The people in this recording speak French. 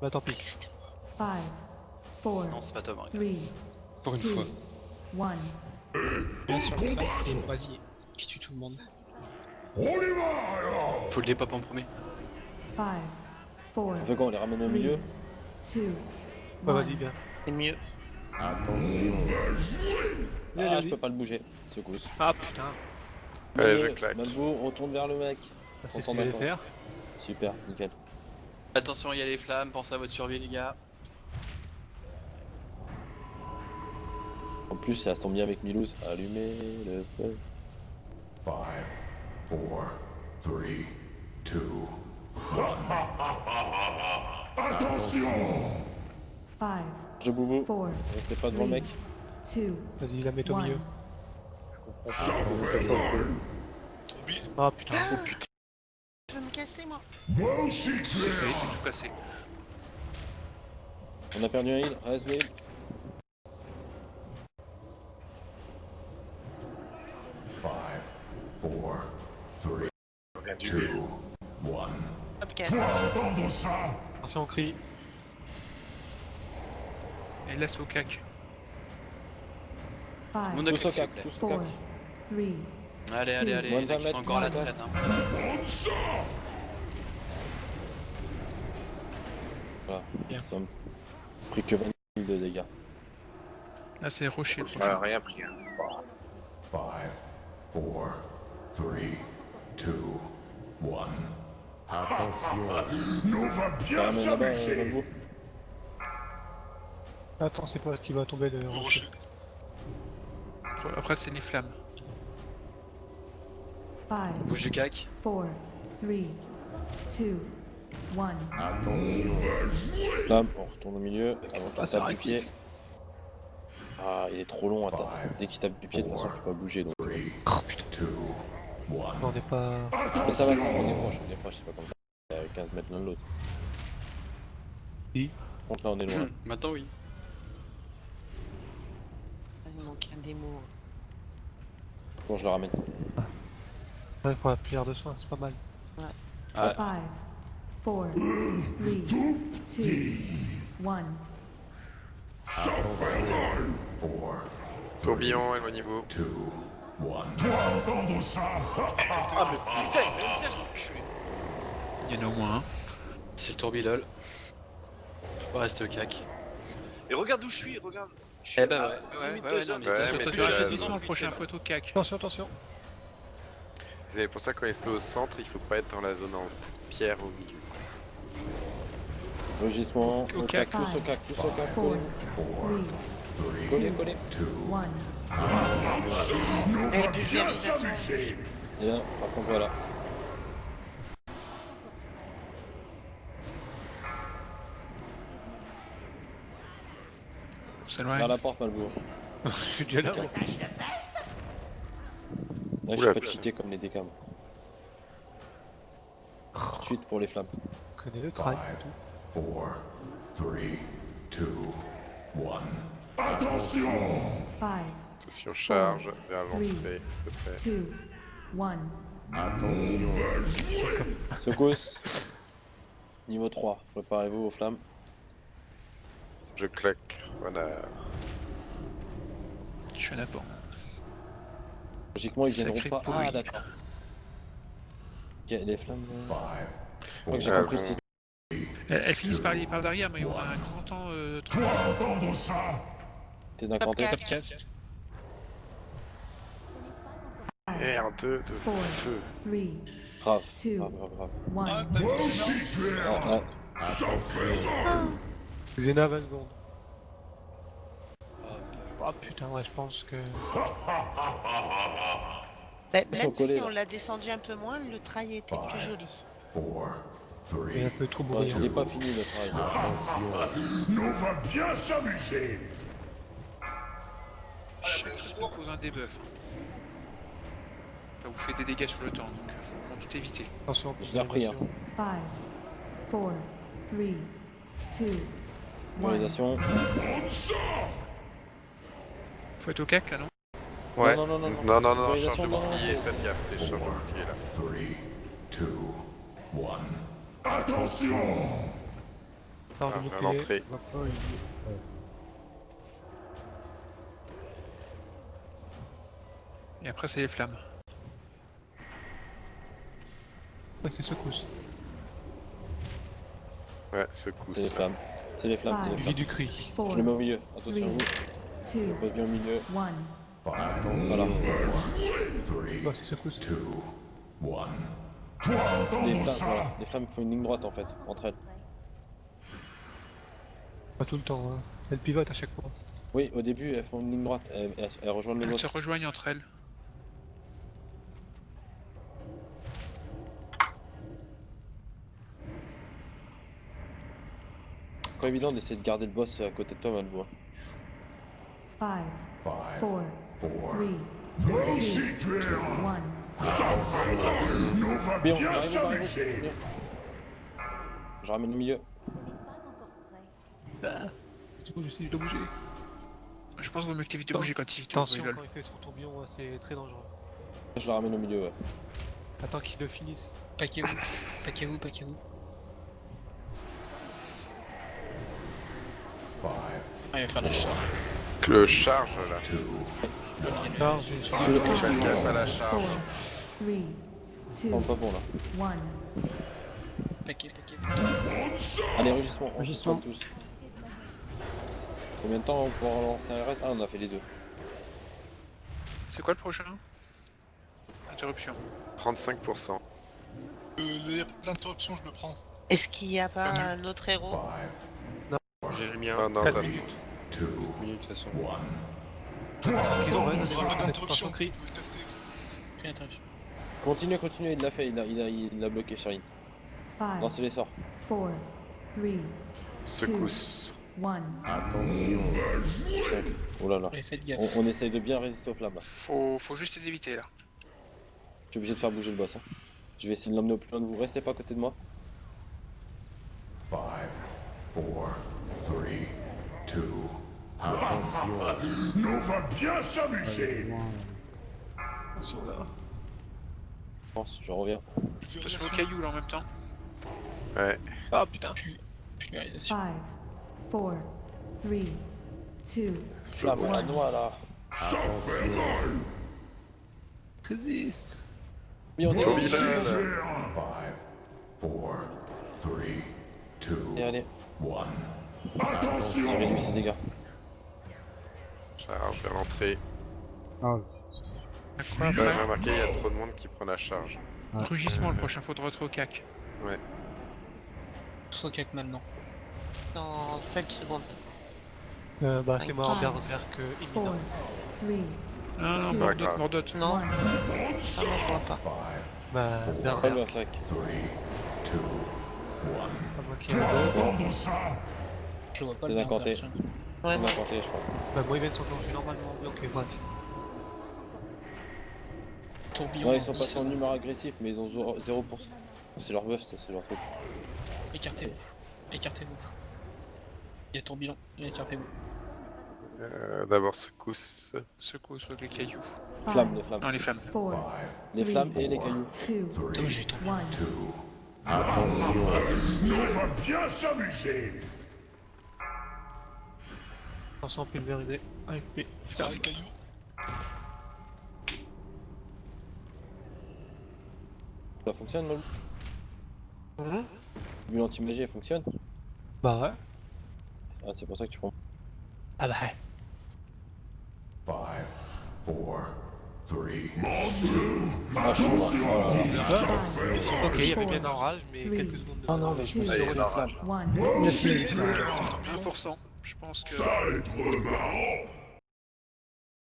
Bah tant pis. 5, 4, Non, c'est pas Tom. 3, Pour une fois. 2, 1. Bien sûr, le fight, c'est le brasier qui tue tout le monde. Faut le pop en premier. 5, 4, On fait quoi, on les ramène au milieu? 2, Bah vas-y, bien. C'est mieux. Attention. Ah, je peux pas le bouger. Secousse. Ah putain. Allez, je claque. Malbo, retourne vers le mec. Bah, On c'est ce s'en que je vais d'accord. faire. Super, nickel. Attention, il y a les flammes, pensez à votre survie, les gars. En plus, ça tombe bien avec Milouz. Allumez le feu. 5, 4, 3, 2, 1. Attention! 5, Je boubou. 4, Restez pas devant le mec. 2, Vas-y, la mets au milieu. 1. Ah putain. Je veux me casser, moi. Moi aussi, C'est fait, clair! t'es tout cassé. On a perdu un heal. Reste le heal. Five, 4, 3, Rien du 2, tout. 1. Hop, casse. Faut entendre ça! Attention, on crie. Et laisse au cac. 5, Mon a Tous au claqué, s'il cac, vous plaît. tous au 4, cac. 3, Allez, allez, allez, Moins les de 20 mecs, ils sont encore à la mètres, traîne. Hein. Prends ça! Voilà. Bien. Ça me pris que 20 000 de dégâts. Là, c'est Rocher le Ah, prochain. rien pris. Hein. 5, 4, 3, 2, 1. Attention! Nous va Ça bien ramène là-bas, s'amuser! Malbo. Attends, c'est pas ce qui va tomber de rocher. Après, c'est les flammes. 5, Bouge du cac. 4, 3, 2, 1. Attention! Flamme, on retourne au milieu. Avant qu'il ça tape du arrive. pied. Ah, il est trop long, attends. Dès qu'il tape du pied, de toute façon, il peut pas bouger. Donc. 3, 2, 1. On n'est pas. Mais ça va, on est proche, c'est pas comme ça. Il y a 15 mètres l'un de l'autre. Si. Donc là, on est loin. Maintenant, oui. Il manque un démo. Bon, je le ramène. Ouais, pour la pierre de soin, c'est pas mal. Ah, 5, 4, 3, 2, 1. Tourbillon, éloignez-vous. 2, 1. Toi entendre ça! Ah, mais putain, il m'a bien tué. Il y en a au moins un. c'est le tourbillol. Faut pas rester au cac. Et regarde où je suis, regarde. Je suis Eh bah à ouais, limite ouais, de ouais, zone. non, mais Ouais, t'es mais sur- tu t'es sur as- la Rétablissement, vite, prochaine là. photo cac. Attention, attention. C'est pour ça quand c'est au centre, il faut pas être dans la zone en pierre au milieu. Logissement, Au au cac. cac, tous au cac, tous au cac. 4, collez. 3, Collez, collez. 1. Nous va bien s'amuser! Bien, par contre, voilà. C'est Vers loin. la porte, Malbourg. Je suis déjà là. moi. Là, Oula, j'ai pas cheaté comme les décams. Suite pour les flammes. Je connais le trail, c'est tout. 4, 3, 2, 1. Attention! 5, Attention, charge vers l'entrée, à peu près. 2, 1. Attention! Secousse. Niveau 3. Préparez-vous aux flammes. Je claque. Voilà. Je suis un apport. Logiquement, ils viendront Sacré pas. pourri. Ah, d'accord. Ok, les flammes. 5, Je crois que j'ai Ah, compris le bon. système. Elles finissent par aller par derrière, mais on a un grand temps. Toi entendre ça! T'es d'incanter. Top Casse. Merde de 4, feu. 3, Grave. 2, Grave, grave, grave. 1. Moi aussi, clair! Ah, ah. Xena, 20 secondes. Ah putain, ouais, je pense que. Même coller, si là. on l'a descendu un peu moins, le trail était plus joli. 4, 3, Il est un peu trop Ouais, bruyant. il est pas fini le travail. nous va bien s'amuser! Chaque truc cause un debuff. Ça vous fait des dégâts sur le temps, donc faut tout éviter. Attention. Je l'ai repris, hein. 5, 4, 3, 2, 1. Validation. Faut être au cac là, non? Ouais. Non, non, non, non. Non, non, non, Validation, charge de non, non, bouclier, non. faites gaffe, c'est charge de bouclier là. 3, 2, 1. Attention! Par Ah, le à bouclier. l'entrée. Et après, c'est les flammes. Ouais, c'est secousse. Ouais, secousse. C'est les flammes. C'est les flammes, c'est les Du flammes. du cri. Je le mets au milieu. Attention à vous. 2, Je pose bien au milieu. 1. Voilà. Bah, c'est secousse. 2, 1. Toi, Les entendre flammes, ça? voilà. Les flammes font une ligne droite en fait, entre elles. Pas tout le temps, hein. Elles pivotent à chaque fois. Oui, au début, elles font une ligne droite. Elles rejoignent les Elles se autres. rejoignent entre elles. C'est pas évident d'essayer de garder le boss à côté de toi, Malvo. 5, 4, 3, Toi aussi, tu es 1. Nous va Bien, bien j'arrive, s'amuser. Je ramène au milieu. Du coup, je dois bouger. Je pense qu'il vaut mieux que tu évites de bouger quand il Attention, lol. quand il fait son tourbillon, c'est très dangereux. Je la ramène au milieu, ouais. Attends qu'il le finisse. Paquez-vous. Paquez-vous, paquez-vous. Ah, il va faire la charge. Que le charge là. Charge, j'ai sur Je casse pas la charge. 4, 3, 2, Non, pas bon là. 1. Paquet, paquet. Allez, rugissement. Rugissement. On tous. Combien de temps on pourra relancer un RS? Ah, on a fait les deux. C'est quoi le prochain? Interruption. 35%. L'interruption, je le prends. Est-ce qu'il n'y a pas un autre héros? J'ai mis un. Ah non, 4 t'as minutes. 2, minutes de toute façon. 1. Toi, Qu'ils ont entendre raison, ça? attention L'interruption, cri. vous pouvez tester. Pris interruption. Continuez, il l'a fait, il l'a bloqué, Charline. 5, Lancez les sorts. 4, 3, Secousse. 1. Oh là là. Ouais, faites gaffe. On essaye de bien résister aux flammes. Faut juste les éviter là. Je suis obligé de faire bouger le boss. Hein. Je vais essayer de l'emmener au plus loin de vous. Restez pas à côté de moi. 5, 4, 3, 2. Nous va bien s'amuser. Attention là. Je pense, je reviens. Attention au caillou là en même temps. Ouais. Ah putain. Pulvérisation. 5, 4, 3, 2, Flamme, la noix là. Ça fait mal. Résiste. Oui, on est Toby, Toi aussi, là, tu là. es 5, 4, 3, 2, allez. 1. Je Attention. réduis ses dégâts. Charge à l'entrée. Quoi Ouais, après j'ai remarqué, il y a trop de monde qui prend la charge. Rugissement le prochain, faut te retrouver au cac. Tous au cac maintenant. Dans 7 secondes. Bah, c'est moi en berserk 4, imminent. 3, Non, non, Pas mordote, grave. mordote. Non. Ah, moi, je vois pas. Bah, Après le berserk. sac. 3, 2, Pas moi qui ai le entendre ça? Je vois pas C'est le d'incanté. berserk. Ouais, On a compté, je crois. Bah, moi, il vient de s'enclencher normalement. Ok, bref. Tourbillon. Ouais, ils dans sont 10 passés en secondes. humeur agressif, mais ils ont 0%. C'est leur buff, ça, c'est leur truc. Écartez-vous. Écartez-vous. Il y a tourbillon. Écartez-vous. D'abord secousse. Secousse avec les cailloux. Flammes, les flammes. Non, les flammes. 4, Les flammes et les cailloux. 2, Putain, j'ai tombé. 1. Nous va bien s'amuser. Attention pulvérisé. Avec les Ah, flammes. les cailloux. Ça fonctionne, Lolo? Mhm. Bulle anti-magie, elle fonctionne? Bah ouais. Ah, c'est pour ça que tu prends. Ah bah. 5, 4, 3. Ah, je suis mort. Ok, il y avait bien un rage, mais Oui. quelques secondes de. Ah non, mais je me suis Allez, heureux non, des flammes. 1. 1%. Je pense que. Ça va être marrant.